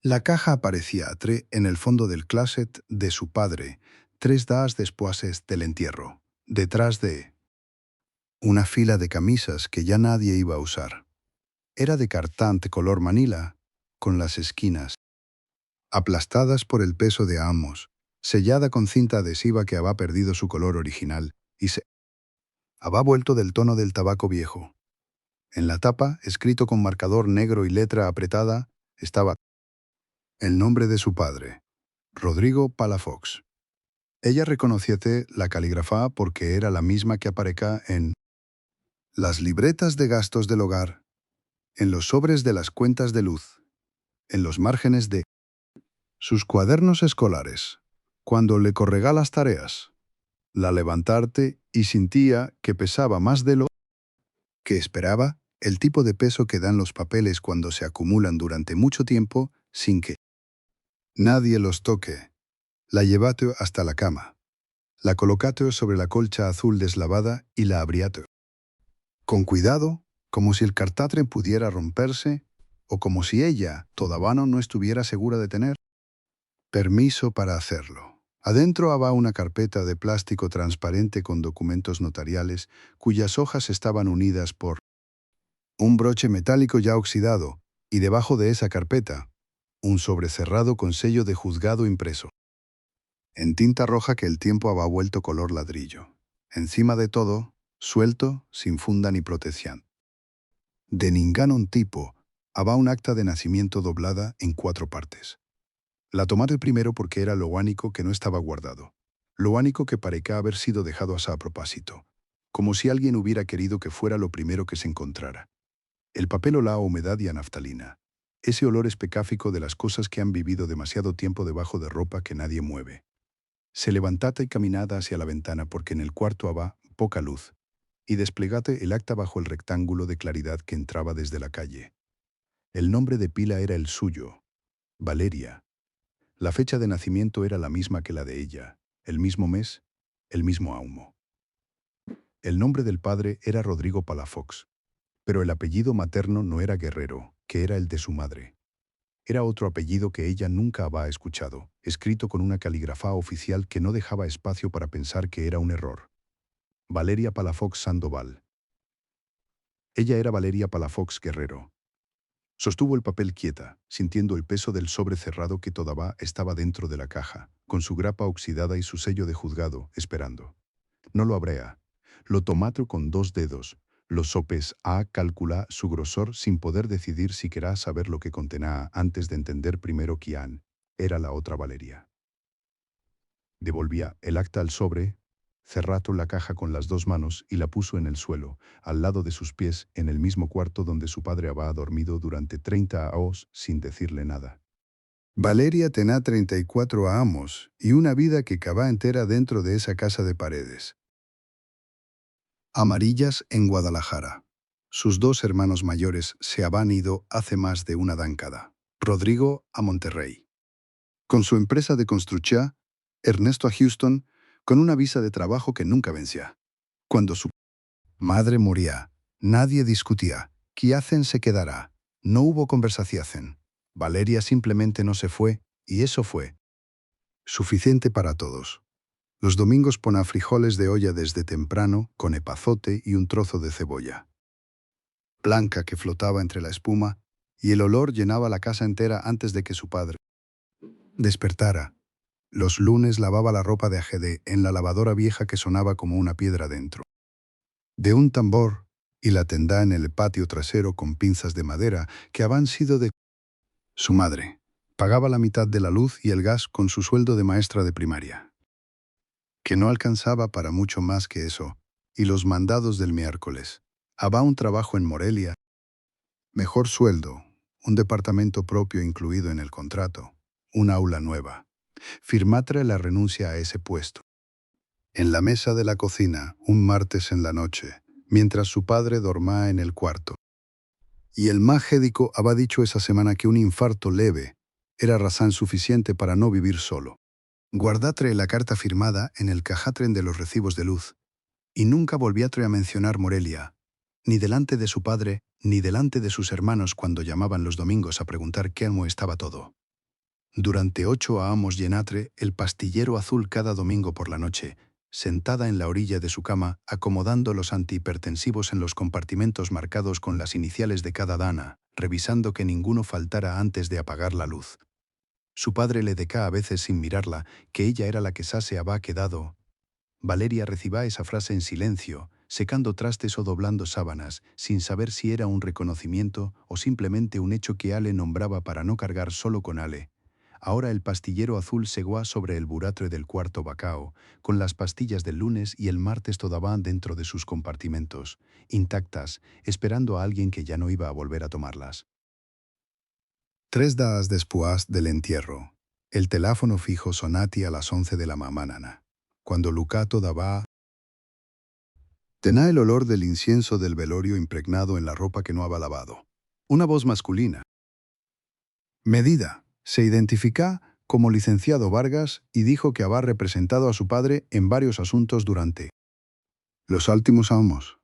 La caja aparecía en el fondo del closet de su padre, 3 días después del entierro, detrás de una fila de camisas que ya nadie iba a usar. Era de cartán de color manila, con las esquinas aplastadas por el peso de ambos, sellada con cinta adhesiva que había perdido su color original y se había vuelto del tono del tabaco viejo. En la tapa, escrito con marcador negro y letra apretada, estaba el nombre de su padre, Rodrigo Palafox. Ella reconociese la caligrafía porque era la misma que aparecía en las libretas de gastos del hogar, en los sobres de las cuentas de luz, en los márgenes de sus cuadernos escolares, cuando le corregá las tareas, la levantarte y sentía que pesaba más de lo que esperaba, el tipo de peso que dan los papeles cuando se acumulan durante mucho tiempo sin que nadie los toque. La llevate hasta la cama. La colocate sobre la colcha azul deslavada y la abriate. Con cuidado, como si el cartatre pudiera romperse o como si ella, toda vano, no estuviera segura de tener permiso para hacerlo. Adentro había una carpeta de plástico transparente con documentos notariales cuyas hojas estaban unidas por un broche metálico ya oxidado y debajo de esa carpeta, un sobrecerrado con sello de juzgado impreso en tinta roja que el tiempo había vuelto color ladrillo. Encima de todo, suelto, sin funda ni protección. De ningún tipo, había un acta de nacimiento doblada en 4 partes. La tomé primero porque era lo único que no estaba guardado, lo único que parecía haber sido dejado así a propósito, como si alguien hubiera querido que fuera lo primero que se encontrara. El papel olía a humedad y a naftalina, ese olor específico de las cosas que han vivido demasiado tiempo debajo de ropa que nadie mueve. Se levantata y caminada hacia la ventana porque en el cuarto había poca luz, y desplegate el acta bajo el rectángulo de claridad que entraba desde la calle. El nombre de pila era el suyo, Valeria. La fecha de nacimiento era la misma que la de ella, el mismo mes, el mismo año. El nombre del padre era Rodrigo Palafox, pero el apellido materno no era Guerrero, que era el de su madre. Era otro apellido que ella nunca había escuchado, escrito con una caligrafía oficial que no dejaba espacio para pensar que era un error. Valeria Palafox Sandoval. Ella era Valeria Palafox Guerrero. Sostuvo el papel quieta, sintiendo el peso del sobre cerrado que todavía estaba dentro de la caja, con su grapa oxidada y su sello de juzgado, esperando. No lo abrea. Lo tomatro con 2 dedos. Los sopes a calcula su grosor sin poder decidir si querá saber lo que contenía antes de entender primero quién era la otra Valeria. Devolvía el acta al sobre, cerró la caja con las 2 manos y la puso en el suelo, al lado de sus pies, en el mismo cuarto donde su padre había dormido durante 30 años sin decirle nada. Valeria tenía 34 años y una vida que cava entera dentro de esa casa de paredes amarillas en Guadalajara. Sus 2 hermanos mayores se habían ido hace más de una década. Rodrigo a Monterrey, con su empresa de construcción, Ernesto a Houston, con una visa de trabajo que nunca vencía. Cuando su madre moría, nadie discutía. ¿Quién se quedará? No hubo conversación. Valeria simplemente no se fue, y eso fue suficiente para todos. Los domingos ponía frijoles de olla desde temprano, con epazote y un trozo de cebolla blanca que flotaba entre la espuma, y el olor llenaba la casa entera antes de que su padre despertara. Los lunes lavaba la ropa de Agede en la lavadora vieja que sonaba como una piedra dentro de un tambor, y la tendá en el patio trasero con pinzas de madera que habían sido de su madre. Pagaba la mitad de la luz y el gas con su sueldo de maestra de primaria, que no alcanzaba para mucho más que eso, y los mandados del miércoles. Había un trabajo en Morelia, mejor sueldo, un departamento propio incluido en el contrato, un aula nueva. Firmatre la renuncia a ese puesto. En la mesa de la cocina, un martes en la noche, mientras su padre dormía en el cuarto. Y el magédico había dicho esa semana que un infarto leve era razón suficiente para no vivir solo. Guardatre la carta firmada en el cajatren de los recibos de luz, y nunca volviatre a mencionar Morelia, ni delante de su padre, ni delante de sus hermanos cuando llamaban los domingos a preguntar cómo estaba todo. Durante 8 años llenatre el pastillero azul cada domingo por la noche, sentada en la orilla de su cama, acomodando los antihipertensivos en los compartimentos marcados con las iniciales de cada dana, revisando que ninguno faltara antes de apagar la luz. Su padre le deca a veces sin mirarla, que ella era la que se había quedado. Valeria recibía esa frase en silencio, secando trastes o doblando sábanas, sin saber si era un reconocimiento o simplemente un hecho que Ale nombraba para no cargar solo con Ale. Ahora el pastillero azul seguía sobre el buratre del cuarto bacao, con las pastillas del lunes y el martes todavía dentro de sus compartimentos, intactas, esperando a alguien que ya no iba a volver a tomarlas. 3 días después del entierro, el teléfono fijo sonati a las 11 de la mañana. Cuando Lucato daba, tenía el olor del incienso del velorio impregnado en la ropa que no había lavado. Una voz masculina. Medida. Se identifica como licenciado Vargas y dijo que había representado a su padre en varios asuntos durante los últimos años.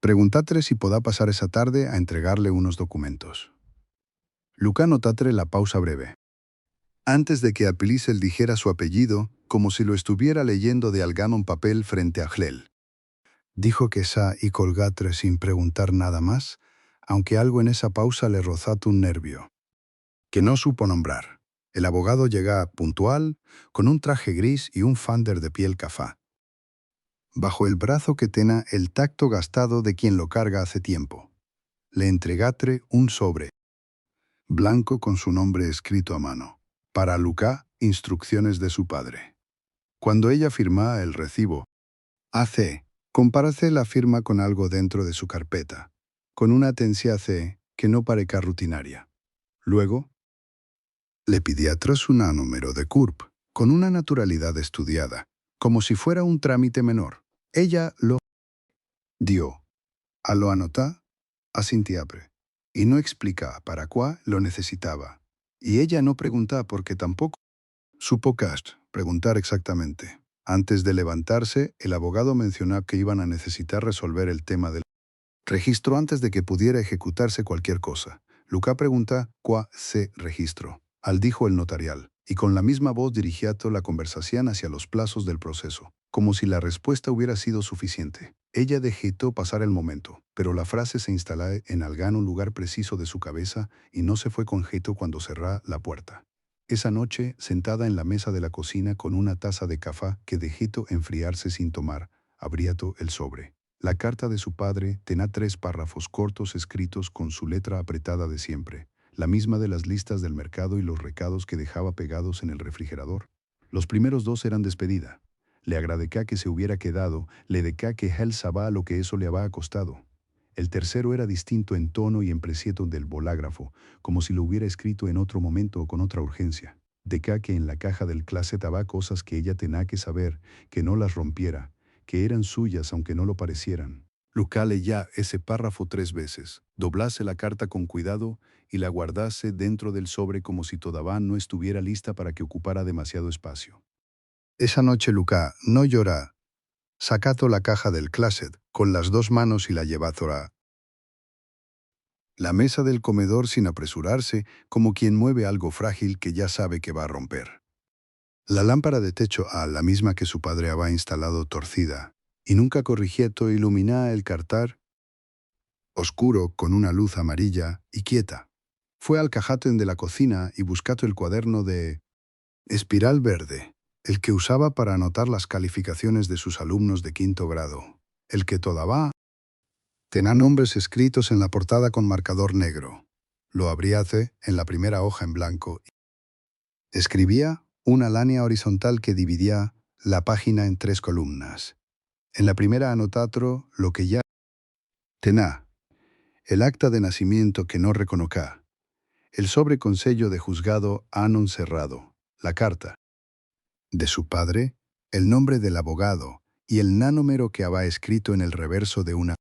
Preguntatre si podá pasar esa tarde a entregarle unos documentos. Luca notatre la pausa breve. Antes de que Apilisel dijera su apellido, como si lo estuviera leyendo de algún papel frente a Glel. Dijo que sa y colgatre sin preguntar nada más, aunque algo en esa pausa le rozó un nervio. Que no supo nombrar. El abogado llega puntual, con un traje gris y un fander de piel cafá. Bajo el brazo que tenía el tacto gastado de quien lo carga hace tiempo. Le entregatre un sobre, blanco con su nombre escrito a mano. Para Luca, instrucciones de su padre. Cuando ella firma el recibo, AC, compárase la firma con algo dentro de su carpeta, con una atención C que no parezca rutinaria. Luego, le pidió atrás un número de CURP, con una naturalidad estudiada, como si fuera un trámite menor. Ella lo dio. A lo anotá, asintiapre, y no explica para cuá lo necesitaba. Y ella no pregunta porque tampoco supo preguntar exactamente. Antes de levantarse, el abogado mencionó que iban a necesitar resolver el tema del registro antes de que pudiera ejecutarse cualquier cosa. Luca pregunta cuá se registro. Al dijo el notarial, y con la misma voz dirigía toda la conversación hacia los plazos del proceso, como si la respuesta hubiera sido suficiente. Ella dejó pasar el momento, pero la frase se instaló en algún lugar preciso de su cabeza y no se fue con jeto cuando cerró la puerta. Esa noche, sentada en la mesa de la cocina con una taza de café que dejó enfriarse sin tomar, abrió el sobre. La carta de su padre tenía 3 párrafos cortos escritos con su letra apretada de siempre, la misma de las listas del mercado y los recados que dejaba pegados en el refrigerador. Los primeros 2 eran despedida. Le agradecí que se hubiera quedado, le deca que él sabía lo que eso le había costado. El tercero era distinto en tono y en precieto del bolágrafo, como si lo hubiera escrito en otro momento o con otra urgencia. Deca que en la caja del closet había cosas que ella tenía que saber, que no las rompiera, que eran suyas aunque no lo parecieran. Luca leía ese párrafo 3 veces, doblase la carta con cuidado y la guardase dentro del sobre como si todavía no estuviera lista para que ocupara demasiado espacio. Esa noche Luca no llora. Sacado la caja del closet con las 2 manos y la llevó a la mesa del comedor sin apresurarse, como quien mueve algo frágil que ya sabe que va a romper. La lámpara de techo la misma que su padre había instalado torcida, y nunca corrigieto iluminaba el cartar, oscuro con una luz amarilla y quieta. Fue al cajatén de la cocina y buscato el cuaderno de espiral verde, el que usaba para anotar las calificaciones de sus alumnos de 5º grado, el que todavía tenía nombres escritos en la portada con marcador negro. Lo abriace en la primera hoja en blanco. Escribía una línea horizontal que dividía la página en 3 columnas. En la primera anotatro lo que ya tenía, el acta de nacimiento que no reconocá, el sobre con sello de juzgado anon cerrado, la carta de su padre, el nombre del abogado y el número que había escrito en el reverso de una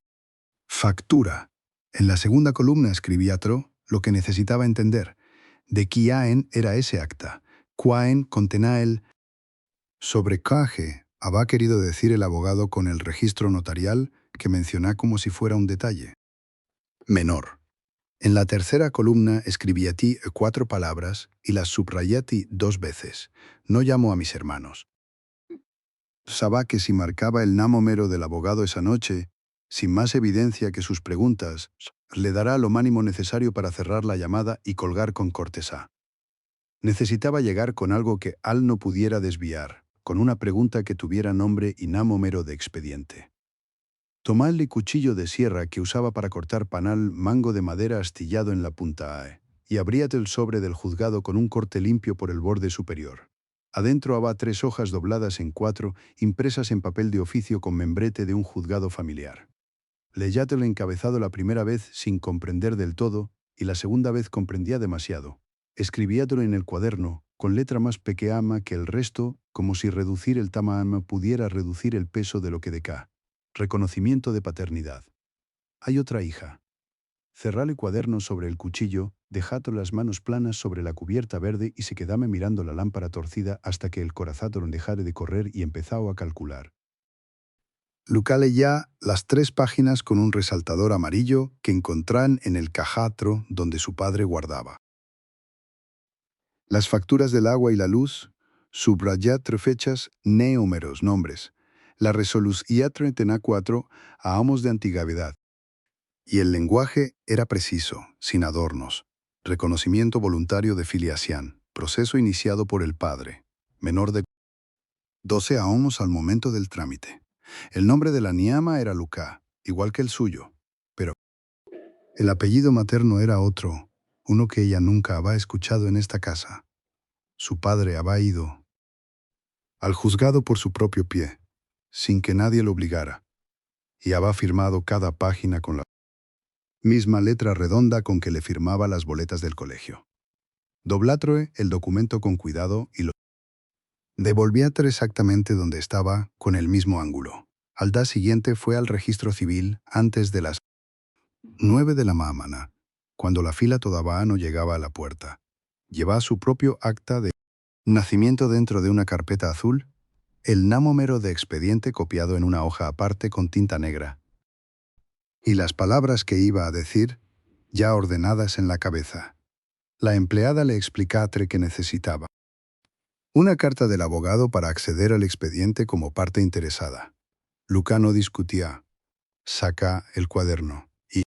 factura. En la segunda columna escribía lo que necesitaba entender, de quién era ese acta, cuán contenía el sobrecaje, había querido decir el abogado con el registro notarial que menciona como si fuera un detalle menor. En la tercera columna escribiatí 4 palabras y las subrayatí 2 veces. No llamo a mis hermanos. Sabá que si marcaba el námomero del abogado esa noche, sin más evidencia que sus preguntas, le dará lo mínimo necesario para cerrar la llamada y colgar con cortesía. Necesitaba llegar con algo que Al no pudiera desviar, con una pregunta que tuviera nombre y námomero de expediente. Tomá el cuchillo de sierra que usaba para cortar panal, mango de madera astillado en la punta AE, y abríate el sobre del juzgado con un corte limpio por el borde superior. Adentro había 3 hojas dobladas en 4, impresas en papel de oficio con membrete de un juzgado familiar. Leyátelo encabezado la primera vez sin comprender del todo, y la segunda vez comprendía demasiado. Escribíatelo en el cuaderno, con letra más pequeña que el resto, como si reducir el tamaño pudiera reducir el peso de lo que deca. Reconocimiento de paternidad. Hay otra hija. Cerrale el cuaderno sobre el cuchillo, dejato las manos planas sobre la cubierta verde y se quedame mirando la lámpara torcida hasta que el corazón dejare de correr y empezó a calcular. Lucale ya las 3 páginas con un resaltador amarillo que encontrán en el cajatro donde su padre guardaba. Las facturas del agua y la luz, subrayat 3 fechas, números, nombres. La resolución tenía 4 ahamos de antigüedad. Y el lenguaje era preciso, sin adornos. Reconocimiento voluntario de filiación, proceso iniciado por el padre, menor de 12 ahomos al momento del trámite. El nombre de la niama era Lucá, igual que el suyo, pero el apellido materno era otro, uno que ella nunca había escuchado en esta casa. Su padre había ido al juzgado por su propio pie, sin que nadie lo obligara, y había firmado cada página con la misma letra redonda con que le firmaba las boletas del colegio. Doblatroe el documento con cuidado y lo devolviátelo exactamente donde estaba, con el mismo ángulo. Al día siguiente fue al registro civil antes de las 9 de la mañana, cuando la fila todavía no llegaba a la puerta. Llevaba su propio acta de nacimiento dentro de una carpeta azul, el námomero de expediente copiado en una hoja aparte con tinta negra, y las palabras que iba a decir, ya ordenadas en la cabeza. La empleada le explicatre que necesitaba una carta del abogado para acceder al expediente como parte interesada. Lucá no discutía. Saca el cuaderno y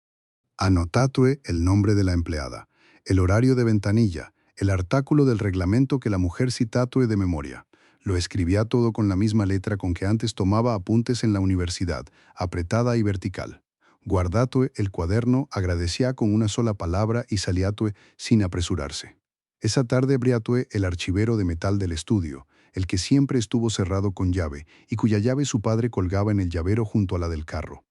anotatue el nombre de la empleada, el horario de ventanilla, el artículo del reglamento que la mujer citatue de memoria. Lo escribía todo con la misma letra con que antes tomaba apuntes en la universidad, apretada y vertical. Guardatue el cuaderno, agradecía con una sola palabra y salíatue sin apresurarse. Esa tarde abriatue el archivero de metal del estudio, el que siempre estuvo cerrado con llave y cuya llave su padre colgaba en el llavero junto a la del carro.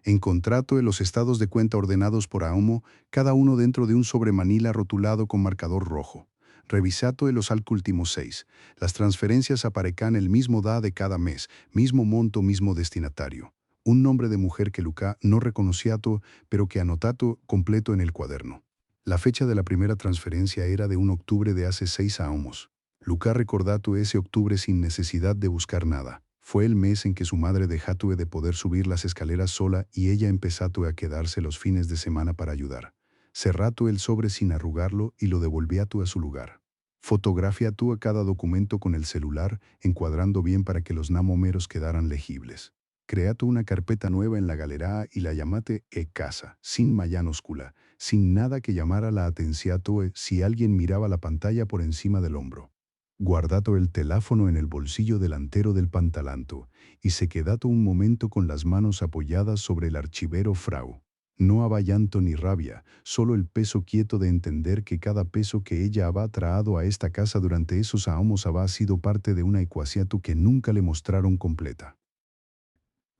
Encontratue los estados de cuenta ordenados por ahomo, cada uno dentro de un sobremanila rotulado con marcador rojo. Revisatue los últimos 6. Las transferencias aparecan el mismo da de cada mes, mismo monto, mismo destinatario. Un nombre de mujer que Lucá no reconociato, pero que anotato completo en el cuaderno. La fecha de la primera transferencia era de un octubre de hace 6 ahomos. Lucá recordato ese octubre sin necesidad de buscar nada. Fue el mes en que su madre dejatue de poder subir las escaleras sola y ella empezatue a quedarse los fines de semana para ayudar. Cerratue el sobre sin arrugarlo y lo devolviatue a su lugar. Fotografiatue cada documento con el celular, encuadrando bien para que los námomeros quedaran legibles. Create una carpeta nueva en la galera y la llamate e-casa, sin mayúscula, sin nada que llamara la atenciatue si alguien miraba la pantalla por encima del hombro. Guardato el teléfono en el bolsillo delantero del pantalanto y se quedato un momento con las manos apoyadas sobre el archivero frau. No había llanto ni rabia, solo el peso quieto de entender que cada peso que ella había traído a esta casa durante esos ahomos había sido parte de una ecuaciatu que nunca le mostraron completa.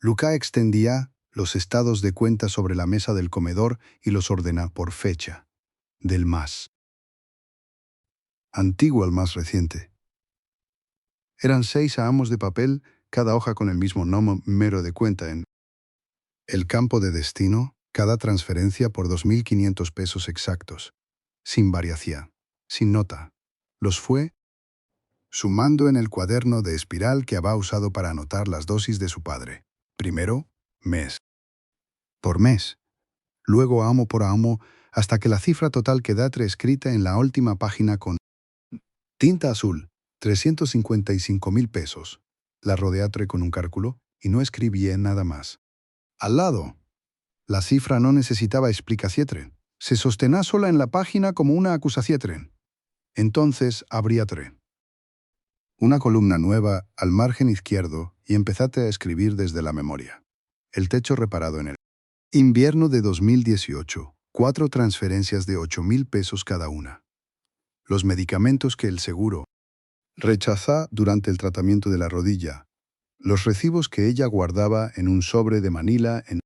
Lucá extendía los estados de cuenta sobre la mesa del comedor y los ordenó por fecha, del más antiguo al más reciente. Eran 6 ahamos de papel, cada hoja con el mismo número de cuenta en el campo de destino, cada transferencia por 2.500 pesos exactos, sin variación, sin nota. Los fue sumando en el cuaderno de espiral que había usado para anotar las dosis de su padre. Primero, mes por mes. Luego, amo por amo, hasta que la cifra total quedatre escrita en la última página con tinta azul, 355.000 pesos. La rodeatre con un cálculo y no escribí nada más. Al lado, la cifra no necesitaba explicación. Se sostenía sola en la página como una acusación. Entonces abríatre una columna nueva al margen izquierdo y empezate a escribir desde la memoria. El techo reparado en el invierno de 2018, 4 transferencias de 8.000 pesos cada una. Los medicamentos que el seguro rechazó durante el tratamiento de la rodilla. Los recibos que ella guardaba en un sobre de Manila en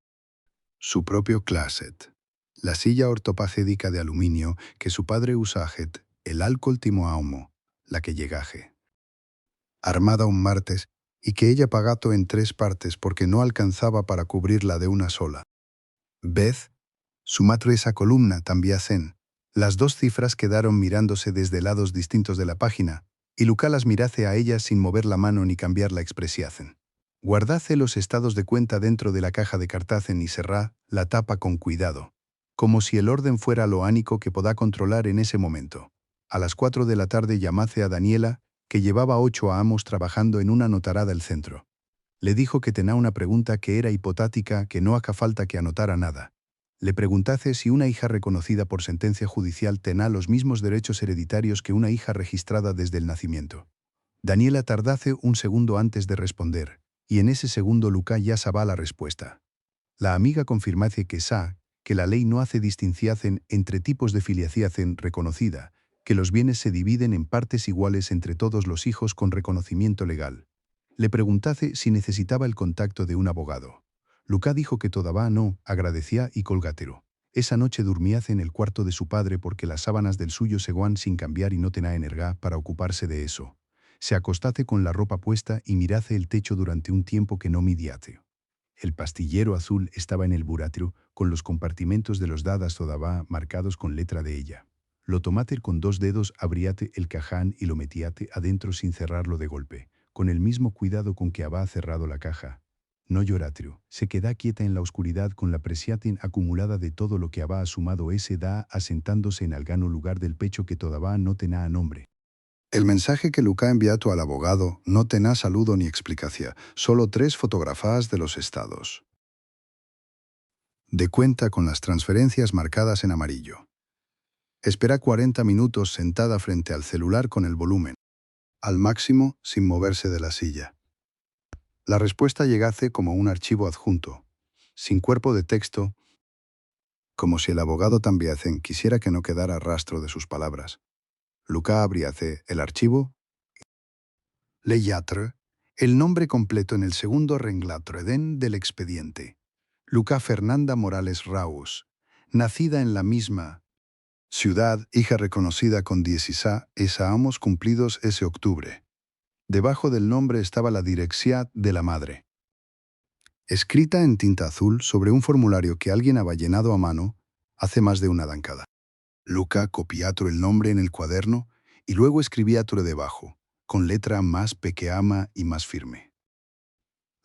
su propio closet. La silla ortopacédica de aluminio que su padre usajet, el alcohol timoaumo, la que llegaje. Armada un martes y que ella pagato en 3 partes porque no alcanzaba para cubrirla de una sola. Vez, su matro esa columna también hacen. Las 2 cifras quedaron mirándose desde lados distintos de la página, y Luca las mirase a ellas sin mover la mano ni cambiar la expresiación. Guardase los estados de cuenta dentro de la caja de cartacen y cerrá la tapa con cuidado, como si el orden fuera lo ánico que podá controlar en ese momento. A las 4 de la tarde llamase a Daniela, que llevaba 8 amos trabajando en una notarada del centro. Le dijo que tenía una pregunta que era hipotática, que no haca falta que anotara nada. Le preguntase si una hija reconocida por sentencia judicial tenía los mismos derechos hereditarios que una hija registrada desde el nacimiento. Daniela tardase un segundo antes de responder, y en ese segundo Luca ya sabía la respuesta. La amiga confirmase que la ley no hace distinción entre tipos de filiación reconocida, que los bienes se dividen en partes iguales entre todos los hijos con reconocimiento legal. Le preguntase si necesitaba el contacto de un abogado. Luca dijo que todavía no, agradecía y colgátero. Esa noche durmiase en el cuarto de su padre porque las sábanas del suyo seguían sin cambiar y no tenía energía para ocuparse de eso. Se acostase con la ropa puesta y mirase el techo durante un tiempo que no midiate. El pastillero azul estaba en el buratrio, con los compartimentos de los dadas todavía marcados con letra de ella. Lo tomate con 2 dedos, abríate el caján y lo metíate adentro sin cerrarlo de golpe, con el mismo cuidado con que había cerrado la caja. No lloratrio, se queda quieta en la oscuridad con la presiatin acumulada de todo lo que había asumado ese da asentándose en algano lugar del pecho que todavía no tenía nombre. El mensaje que Luca envió al abogado no tenía saludo ni explicación, solo 3 fotografías de los estados de cuenta con las transferencias marcadas en amarillo. Espera 40 minutos sentada frente al celular con el volumen al máximo sin moverse de la silla. La respuesta llegase como un archivo adjunto, sin cuerpo de texto, como si el abogado también quisiera que no quedara rastro de sus palabras. Luca abriase el archivo, leyatre, el nombre completo en el segundo renglatre del expediente. Luca Fernanda Morales Raus, nacida en la misma ciudad, hija reconocida con 16 años cumplidos ese octubre. Debajo del nombre estaba la dirección de la madre, escrita en tinta azul sobre un formulario que alguien había llenado a mano hace más de una década. Luca copiatro el nombre en el cuaderno y luego escribiatro debajo, con letra más pequeña y más firme.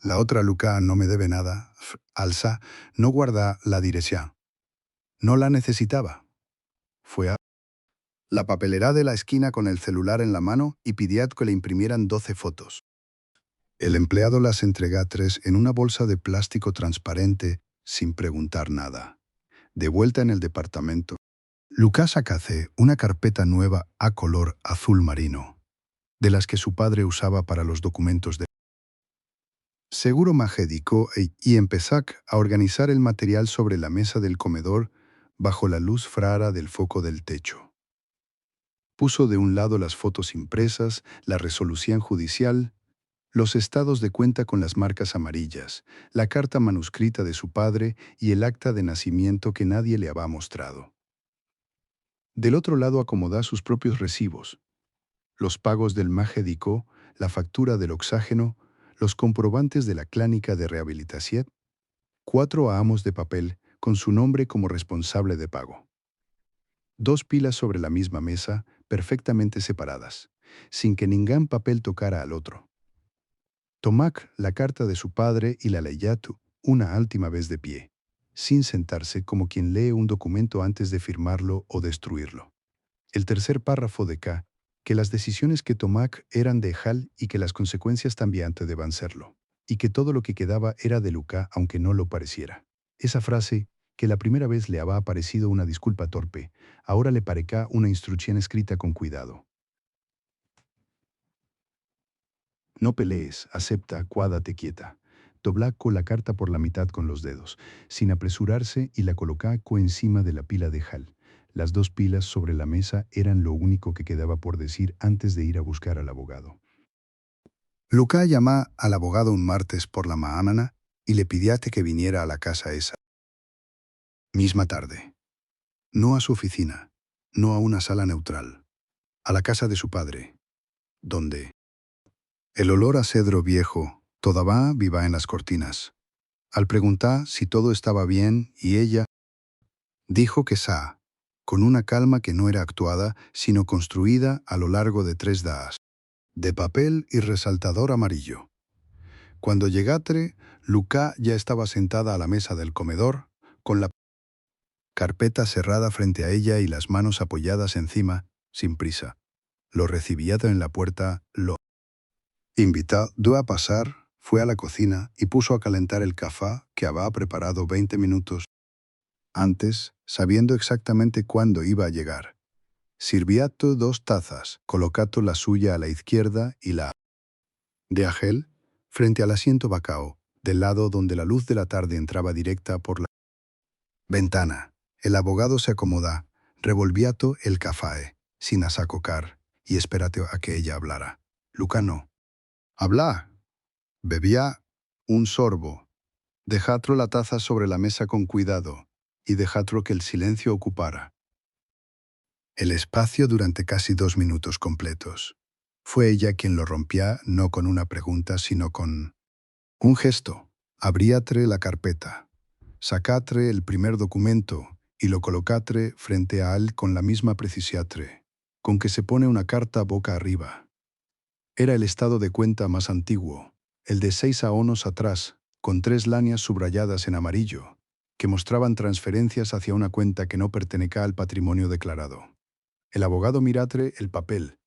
La otra Luca no me debe nada, alza, no guarda la dirección. No la necesitaba. Fue a la papelera de la esquina con el celular en la mano y pidió que le imprimieran 12 fotos. El empleado las entregó 3 en una bolsa de plástico transparente sin preguntar nada. De vuelta en el departamento, Lucas sacase una carpeta nueva a color azul marino, de las que su padre usaba para los documentos de seguro magédico y empezó a organizar el material sobre la mesa del comedor bajo la luz frara del foco del techo. Puso de un lado las fotos impresas, la resolución judicial, los estados de cuenta con las marcas amarillas, la carta manuscrita de su padre y el acta de nacimiento que nadie le había mostrado. Del otro lado acomodó sus propios recibos, los pagos del magédico, la factura del oxágeno, los comprobantes de la clínica de rehabilitación, 4 amos de papel con su nombre como responsable de pago. 2 pilas sobre la misma mesa, perfectamente separadas, sin que ningún papel tocara al otro. Tomac la carta de su padre y la leyatu una última vez de pie, sin sentarse como quien lee un documento antes de firmarlo o destruirlo. El tercer párrafo de K, que las decisiones que Tomac eran de Hal y que las consecuencias también deban serlo, y que todo lo que quedaba era de Luca aunque no lo pareciera. Esa frase, que la primera vez le había parecido una disculpa torpe, ahora le pareció una instrucción escrita con cuidado. No pelees, acepta, cuádate quieta. Dobla la carta por la mitad con los dedos, sin apresurarse, y la coloca encima de la pila de Hal. Las dos pilas sobre la mesa eran lo único que quedaba por decir antes de ir a buscar al abogado. Luca llamó al abogado un martes por la mañana y le pidió que viniera a la casa esa misma tarde. No a su oficina, no a una sala neutral, a la casa de su padre, donde el olor a cedro viejo todavía viva en las cortinas. Al preguntar si todo estaba bien, y ella dijo que sa, con una calma que no era actuada, sino construida a lo largo de 3 días, de papel y resaltador amarillo. Cuando llegatre, Luca ya estaba sentada a la mesa del comedor, con la carpeta cerrada frente a ella y las manos apoyadas encima, sin prisa. Lo recibía en la puerta, lo invitó a pasar, fue a la cocina y puso a calentar el café que había preparado 20 minutos antes, sabiendo exactamente cuándo iba a llegar. Sirviato 2 tazas, colocato la suya a la izquierda y la de Agel frente al asiento vacao, del lado donde la luz de la tarde entraba directa por la ventana. El abogado se acomoda, revolviato el café, sin asacocar, y espérate a que ella hablara. Luca no. Habla. Bebía un sorbo. Dejatro la taza sobre la mesa con cuidado, y dejatro que el silencio ocupara el espacio durante casi 2 minutos completos. Fue ella quien lo rompía, no con una pregunta, sino con un gesto. Abríatre la carpeta, sacatre el primer documento y lo colocatre frente a él con la misma precisión con que se pone una carta boca arriba. Era el estado de cuenta más antiguo, el de 6 años atrás, con 3 líneas subrayadas en amarillo, que mostraban transferencias hacia una cuenta que no pertenecía al patrimonio declarado. El abogado miratre el papel,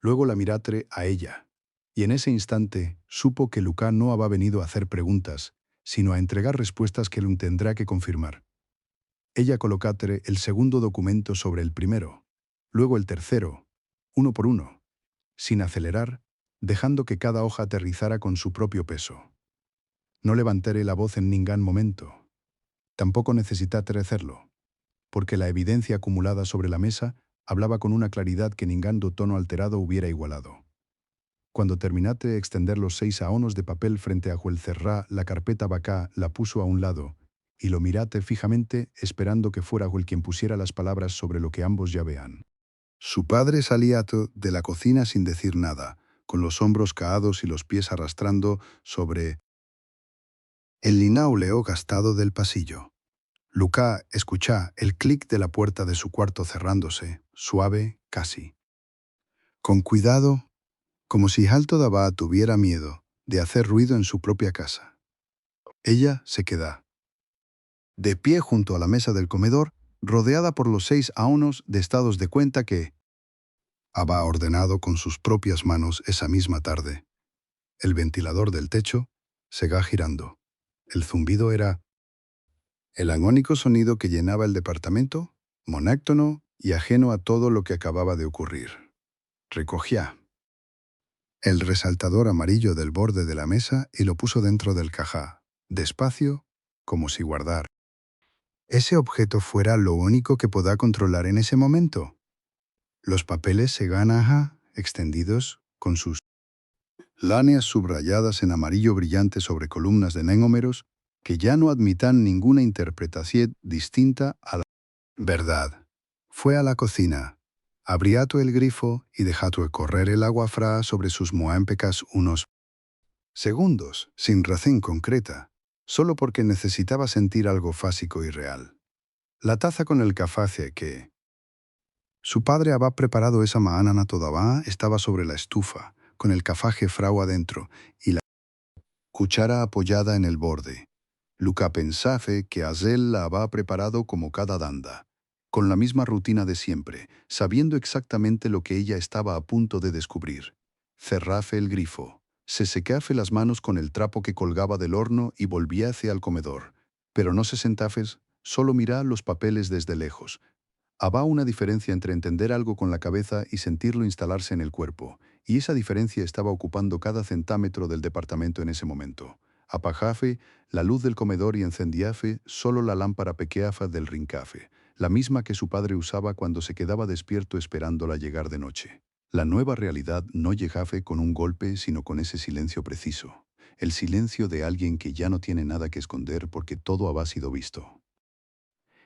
luego la miratre a ella, y en ese instante supo que Luca no había venido a hacer preguntas, sino a entregar respuestas que él tendrá que confirmar. Ella colocatre el segundo documento sobre el primero, luego el tercero, uno por uno, sin acelerar, dejando que cada hoja aterrizara con su propio peso. No levantaré la voz en ningún momento. Tampoco necesitate hacerlo, porque la evidencia acumulada sobre la mesa hablaba con una claridad que ningún tono alterado hubiera igualado. Cuando terminate de extender los 6 aonos de papel frente a Juel Cerrá, la carpeta vacá la puso a un lado, y lo mirate fijamente, esperando que fuera Juel quien pusiera las palabras sobre lo que ambos ya vean. Su padre salía de la cocina sin decir nada, con los hombros caídos y los pies arrastrando sobre el linauleo gastado del pasillo. Luca escuchá el clic de la puerta de su cuarto cerrándose, suave, casi. Con cuidado, como si Hal todavía tuviera miedo de hacer ruido en su propia casa. Ella se queda de pie junto a la mesa del comedor, rodeada por los 6 aonos de estados de cuenta que había ordenado con sus propias manos esa misma tarde. El ventilador del techo seguía girando. El zumbido era el agónico sonido que llenaba el departamento, monótono y ajeno a todo lo que acababa de ocurrir. Recogía el resaltador amarillo del borde de la mesa y lo puso dentro del cajá, despacio, como si guardar ese objeto fuera lo único que podía controlar en ese momento. Los papeles se ganaja extendidos con sus líneas subrayadas en amarillo brillante sobre columnas de néngomeros que ya no admitan ninguna interpretación distinta a la verdad. Fue a la cocina, abriato el grifo y dejato correr el agua fría sobre sus moámpecas unos segundos, sin razón concreta, solo porque necesitaba sentir algo fásico y real. La taza con el café que su padre había preparado esa mañana todavía estaba sobre la estufa, con el café frau adentro y la cuchara apoyada en el borde. Luca pensaba que Azel la había preparado como cada danda, con la misma rutina de siempre, sabiendo exactamente lo que ella estaba a punto de descubrir. Cerrafe el grifo, se secafe las manos con el trapo que colgaba del horno y volvíase al comedor. Pero no se sentafes, solo mirá los papeles desde lejos. Había una diferencia entre entender algo con la cabeza y sentirlo instalarse en el cuerpo, y esa diferencia estaba ocupando cada centímetro del departamento en ese momento. Apajafe la luz del comedor y encendíafe solo la lámpara pequeafa del rincafe, la misma que su padre usaba cuando se quedaba despierto esperándola llegar de noche. La nueva realidad no llegafe con un golpe, sino con ese silencio preciso, el silencio de alguien que ya no tiene nada que esconder porque todo había sido visto.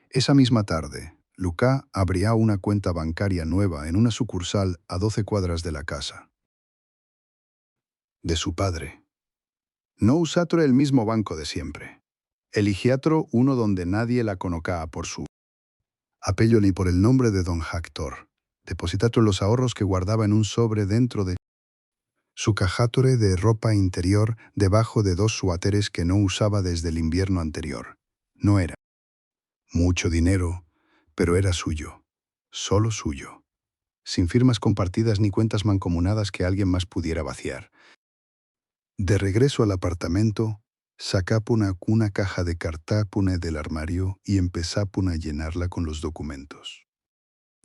Esa misma tarde, Luca abría una cuenta bancaria nueva en una sucursal a 12 cuadras de la casa de su padre. No usatro el mismo banco de siempre. Eligiatro uno donde nadie la conocaba por su apello ni por el nombre de don Hector. Depositatro los ahorros que guardaba en un sobre dentro de su cajatore de ropa interior debajo de 2 suáteres que no usaba desde el invierno anterior. No era mucho dinero, pero era suyo, solo suyo, sin firmas compartidas ni cuentas mancomunadas que alguien más pudiera vaciar. De regreso al apartamento, sacápuna una caja de cartápune del armario y empezápuna a llenarla con los documentos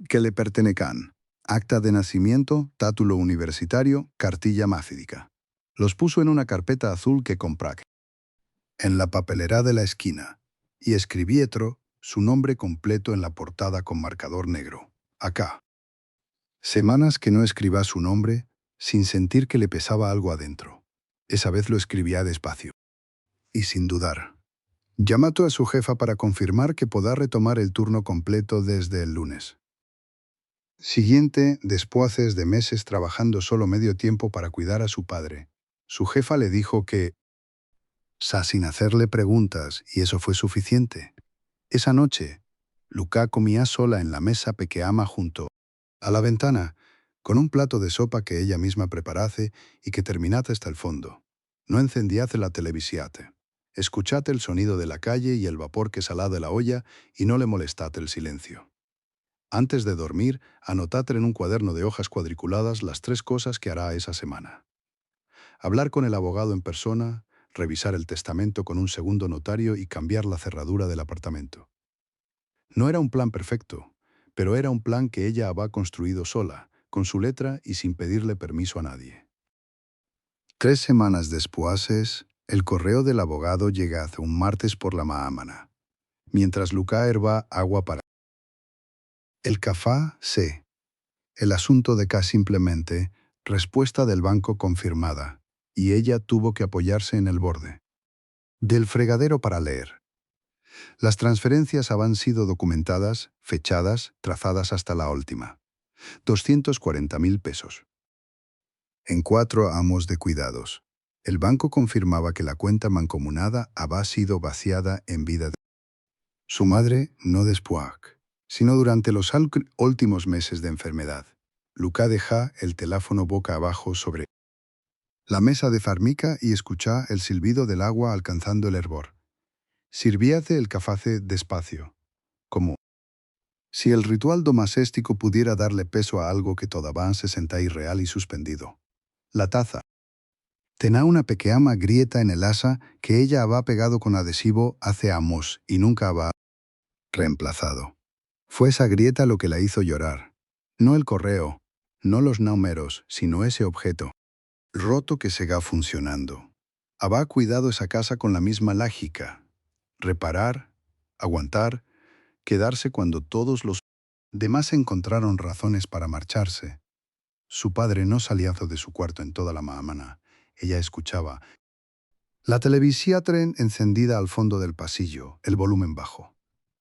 que le pertenecían: acta de nacimiento, tátulo universitario, cartilla máfidica. Los puso en una carpeta azul que compró en la papelera de la esquina y escribietro su nombre completo en la portada con marcador negro. Acá. Semanas que no escribía su nombre sin sentir que le pesaba algo adentro. Esa vez lo escribía despacio y sin dudar. Llamó a su jefa para confirmar que podía retomar el turno completo desde el lunes siguiente, después de meses trabajando solo medio tiempo para cuidar a su padre. Su jefa le dijo que, sin hacerle preguntas, y eso fue suficiente. Esa noche, Luca comía sola en la mesa pequeama junto a la ventana, con un plato de sopa que ella misma preparase y que terminase hasta el fondo. No encendiase la televisiate. Escuchate el sonido de la calle y el vapor que salá de la olla y no le molestate el silencio. Antes de dormir, anotate en un cuaderno de hojas cuadriculadas las 3 cosas que hará esa semana. Hablar con el abogado en persona, revisar el testamento con un segundo notario y cambiar la cerradura del apartamento. No era un plan perfecto, pero era un plan que ella había construido sola, con su letra y sin pedirle permiso a nadie. 3 semanas después, el correo del abogado llega hace un martes por la mañana, mientras Luca herba agua para el café. El asunto de K simplemente, respuesta del banco confirmada, y ella tuvo que apoyarse en el borde del fregadero para leer. Las transferencias habían sido documentadas, fechadas, trazadas hasta la última. 240.000 pesos. En 4 amos de cuidados. El banco confirmaba que la cuenta mancomunada había sido vaciada en vida de su madre, no después, sino durante los últimos meses de enfermedad. Luca deja el teléfono boca abajo sobre la mesa de farmica y escucha el silbido del agua alcanzando el hervor. Sirvíase el café despacio, como si el ritual domaséstico pudiera darle peso a algo que todavía se sentía irreal y suspendido. La taza tenía una pequeña grieta en el asa que ella había pegado con adhesivo hace años y nunca había reemplazado. Fue esa grieta lo que la hizo llorar. No el correo, no los números, sino ese objeto roto que siga funcionando. Había cuidado esa casa con la misma lógica. Reparar, aguantar, quedarse cuando todos los demás encontraron razones para marcharse. Su padre no salía de su cuarto en toda la mañana. Ella escuchaba la televisión encendida al fondo del pasillo, el volumen bajo.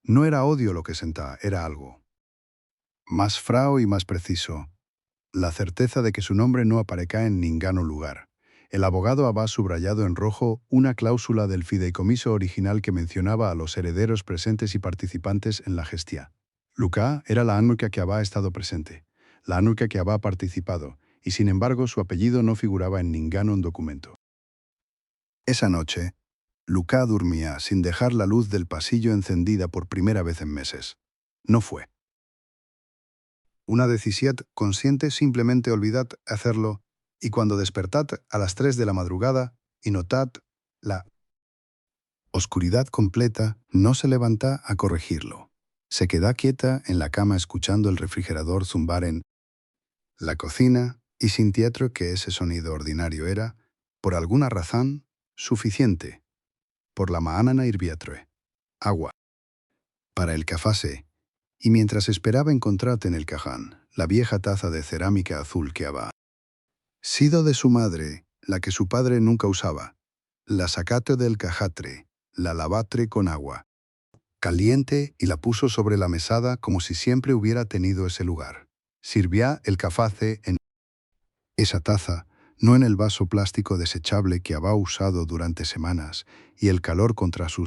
No era odio lo que sentía, era algo más frao y más preciso. La certeza de que su nombre no aparezca en ningún lugar. El abogado había subrayado en rojo una cláusula del fideicomiso original que mencionaba a los herederos presentes y participantes en la gestión. Luca era la única que había estado presente, la única que había participado, y sin embargo su apellido no figuraba en ningún documento. Esa noche, Luca dormía sin dejar la luz del pasillo encendida por primera vez en meses. No fue una decisión consciente, simplemente olvidad hacerlo, y cuando despertad a las 3 de la madrugada y notad la oscuridad completa, no se levanta a corregirlo. Se queda quieta en la cama escuchando el refrigerador zumbar en la cocina y sintió que ese sonido ordinario era, por alguna razón, suficiente. Por la mañana hirviatre agua para el café, y mientras esperaba encontrarte en el cajón la vieja taza de cerámica azul que había sido de su madre, la que su padre nunca usaba, la sacate del cajatre, la lavatre con agua caliente y la puso sobre la mesada como si siempre hubiera tenido ese lugar. Sirvía el café en esa taza, no en el vaso plástico desechable que había usado durante semanas, y el calor contra sus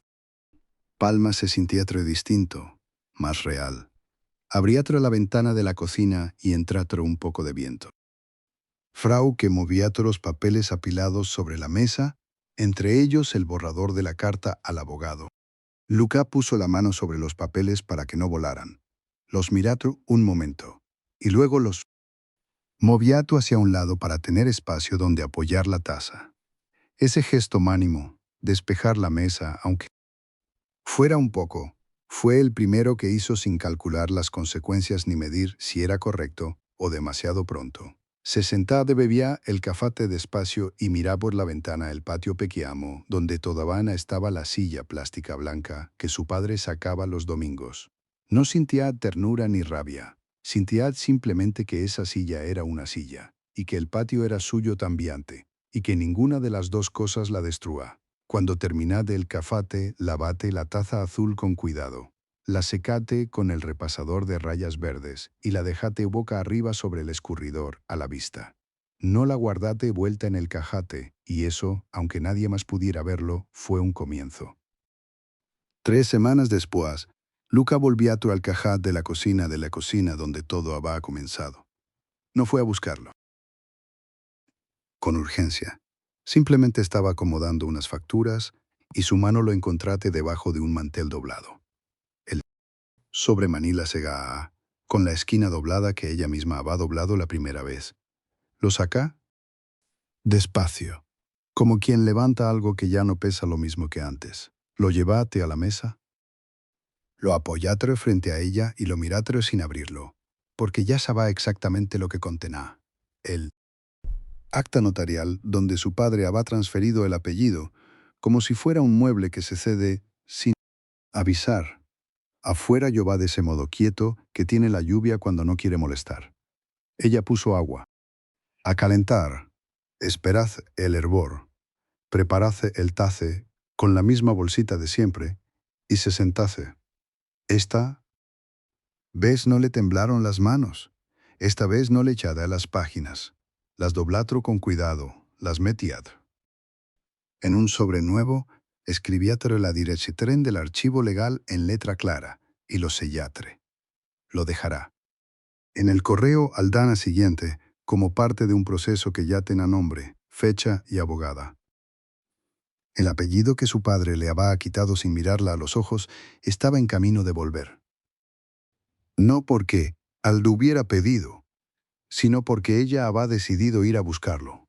palmas se sentía distinto, más real. Abríatro la ventana de la cocina y entratro un poco de viento. Frau que movía los papeles apilados sobre la mesa, entre ellos el borrador de la carta al abogado. Luca puso la mano sobre los papeles para que no volaran. Los miratro un momento, y luego los moviato hacia un lado para tener espacio donde apoyar la taza. Ese gesto mánimo, despejar la mesa, aunque fuera un poco, fue el primero que hizo sin calcular las consecuencias ni medir si era correcto o demasiado pronto. Se sentaba y bebía el café despacio y miraba por la ventana el patio pequeño donde todavía estaba la silla plástica blanca que su padre sacaba los domingos. No sentía ternura ni rabia. Sentía simplemente que esa silla era una silla, y que el patio era suyo también, y que ninguna de las dos cosas la destruía. Cuando terminade el café, lavate la taza azul con cuidado. La secate con el repasador de rayas verdes y la dejate boca arriba sobre el escurridor, a la vista. No la guardate vuelta en el cajate, y eso, aunque nadie más pudiera verlo, fue un comienzo. 3 semanas después, Luca volvió al cajat de la cocina donde todo había comenzado. No fue a buscarlo con urgencia. Simplemente estaba acomodando unas facturas y su mano lo encontrate debajo de un mantel doblado. El sobre Manila Sega, con la esquina doblada que ella misma había doblado la primera vez. Lo saca despacio, como quien levanta algo que ya no pesa lo mismo que antes. Lo llevate a la mesa. Lo apoyatre frente a ella y lo miratre sin abrirlo, porque ya sabía exactamente lo que contenía. El acta notarial donde su padre había transferido el apellido, como si fuera un mueble que se cede sin avisar. Afuera llová de ese modo quieto que tiene la lluvia cuando no quiere molestar. Ella puso agua. A calentar. Esperad el hervor. Preparad el tace con la misma bolsita de siempre y se sentase. Esta vez no le temblaron las manos. Esta vez no le echada a las páginas. Las doblatro con cuidado, las metiad. En un sobre nuevo, escribiatre la dirección del archivo legal en letra clara y lo sellatre. Lo dejará. En el correo al dana siguiente, como parte de un proceso que ya tenga nombre, fecha y abogada. El apellido que su padre le había quitado sin mirarla a los ojos estaba en camino de volver. No porque al lo hubiera pedido, sino porque ella había decidido ir a buscarlo.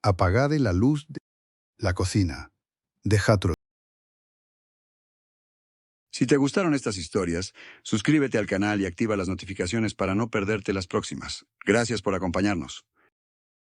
Apagade la luz de la cocina. Dejatro. Si te gustaron estas historias, suscríbete al canal y activa las notificaciones para no perderte las próximas. Gracias por acompañarnos.